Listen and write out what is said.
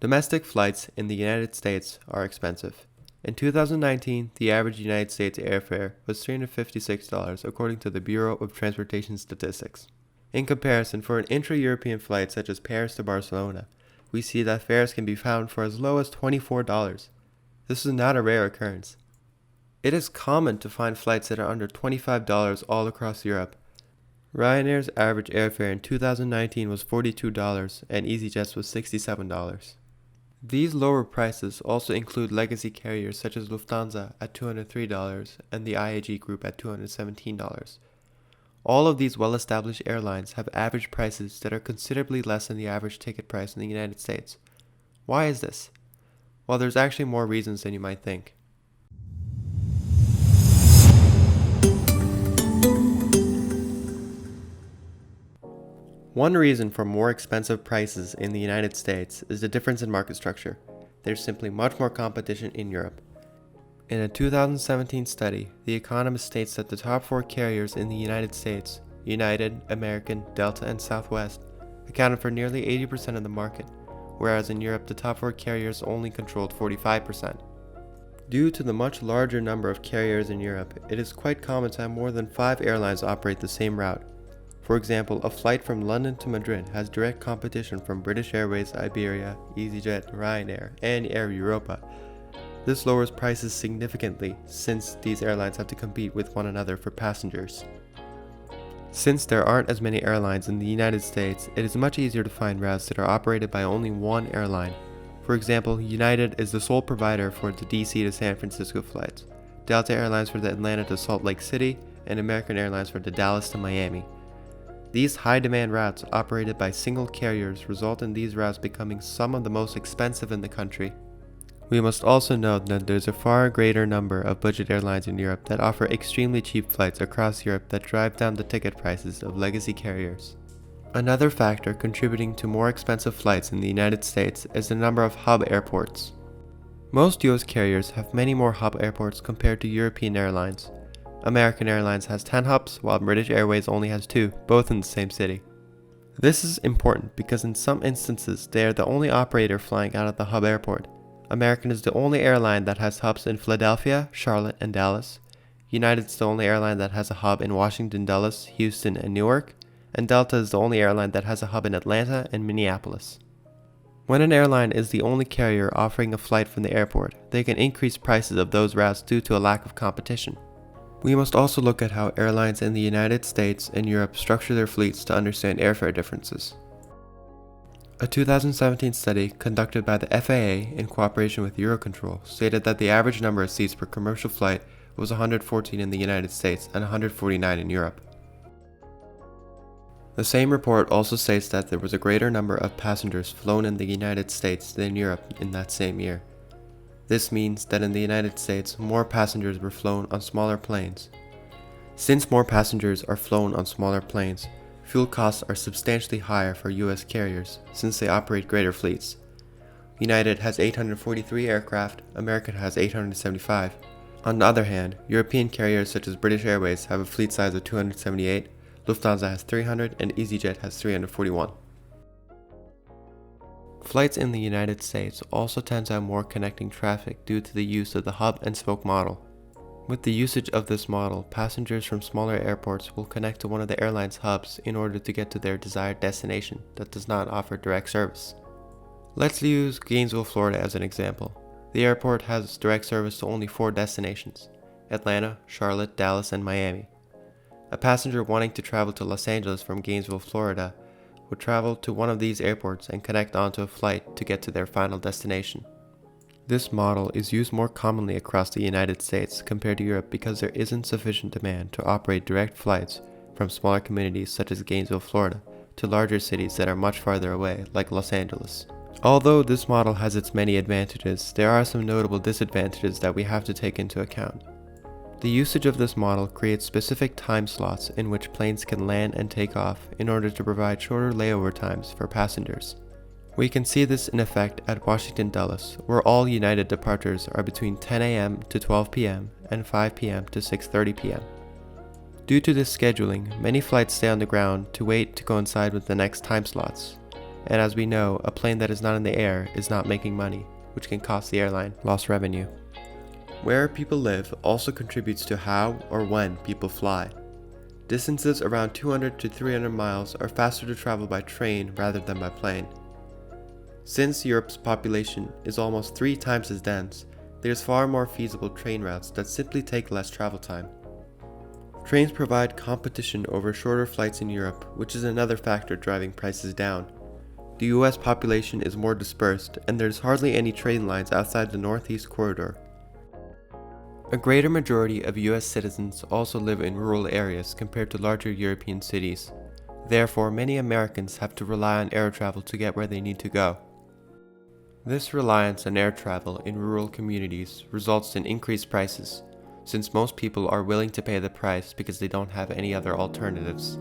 Domestic flights in the United States are expensive. In 2019, the average United States airfare was $356 according to the Bureau of Transportation Statistics. In comparison, for an intra-European flight such as Paris to Barcelona, we see that fares can be found for as low as $24. This is not a rare occurrence. It is common to find flights that are under $25 all across Europe. Ryanair's average airfare in 2019 was $42 and EasyJet's was $67. These lower prices also include legacy carriers such as Lufthansa at $203 and the IAG Group at $217. All of these well-established airlines have average prices that are considerably less than the average ticket price in the United States. Why is this? Well, there's actually more reasons than you might think. One reason for more expensive prices in the United States is the difference in market structure. There's simply much more competition in Europe. In a 2017 study, The Economist states that the top 4 carriers in the United States, United, American, Delta, and Southwest, accounted for nearly 80% of the market, whereas in Europe the top 4 carriers only controlled 45%. Due to the much larger number of carriers in Europe, it is quite common to have more than 5 airlines operate the same route. For example, a flight from London to Madrid has direct competition from British Airways, Iberia, EasyJet, Ryanair, and Air Europa. This lowers prices significantly since these airlines have to compete with one another for passengers. Since there aren't as many airlines in the United States, it is much easier to find routes that are operated by only one airline. For example, United is the sole provider for the DC to San Francisco flights, Delta Airlines for the Atlanta to Salt Lake City, and American Airlines for the Dallas to Miami. These high-demand routes operated by single carriers result in these routes becoming some of the most expensive in the country. We must also note that there's a far greater number of budget airlines in Europe that offer extremely cheap flights across Europe that drive down the ticket prices of legacy carriers. Another factor contributing to more expensive flights in the United States is the number of hub airports. Most US carriers have many more hub airports compared to European airlines. American Airlines has 10 hubs, while British Airways only has 2, both in the same city. This is important because in some instances they are the only operator flying out of the hub airport. American is the only airline that has hubs in Philadelphia, Charlotte, and Dallas. United is the only airline that has a hub in Washington, Dulles, Houston, and Newark. And Delta is the only airline that has a hub in Atlanta and Minneapolis. When an airline is the only carrier offering a flight from the airport, they can increase prices of those routes due to a lack of competition. We must also look at how airlines in the United States and Europe structure their fleets to understand airfare differences. A 2017 study conducted by the FAA in cooperation with Eurocontrol stated that the average number of seats per commercial flight was 114 in the United States and 149 in Europe. The same report also states that there was a greater number of passengers flown in the United States than Europe in that same year. This means that in the United States, more passengers were flown on smaller planes. Since more passengers are flown on smaller planes, fuel costs are substantially higher for US carriers since they operate greater fleets. United has 843 aircraft, American has 875. On the other hand, European carriers such as British Airways have a fleet size of 278, Lufthansa has 300, and EasyJet has 341. Flights in the United States also tend to have more connecting traffic due to the use of the hub and spoke model. With the usage of this model, passengers from smaller airports will connect to one of the airline's hubs in order to get to their desired destination that does not offer direct service. Let's use Gainesville, Florida as an example. The airport has direct service to only 4 destinations: Atlanta, Charlotte, Dallas, and Miami. A passenger wanting to travel to Los Angeles from Gainesville, Florida, would travel to one of these airports and connect onto a flight to get to their final destination. This model is used more commonly across the United States compared to Europe because there isn't sufficient demand to operate direct flights from smaller communities such as Gainesville, Florida, to larger cities that are much farther away, like Los Angeles. Although this model has its many advantages, there are some notable disadvantages that we have to take into account. The usage of this model creates specific time slots in which planes can land and take off in order to provide shorter layover times for passengers. We can see this in effect at Washington Dulles, where all United departures are between 10 a.m. to 12 p.m. and 5 p.m. to 6:30 p.m. Due to this scheduling, many flights stay on the ground to wait to coincide with the next time slots, and as we know, a plane that is not in the air is not making money, which can cost the airline lost revenue. Where people live also contributes to how or when people fly. Distances around 200 to 300 miles are faster to travel by train rather than by plane. Since Europe's population is almost 3 times as dense, there's far more feasible train routes that simply take less travel time. Trains provide competition over shorter flights in Europe, which is another factor driving prices down. The US population is more dispersed, and there's hardly any train lines outside the Northeast Corridor. A greater majority of US citizens also live in rural areas compared to larger European cities. Therefore, many Americans have to rely on air travel to get where they need to go. This reliance on air travel in rural communities results in increased prices, since most people are willing to pay the price because they don't have any other alternatives.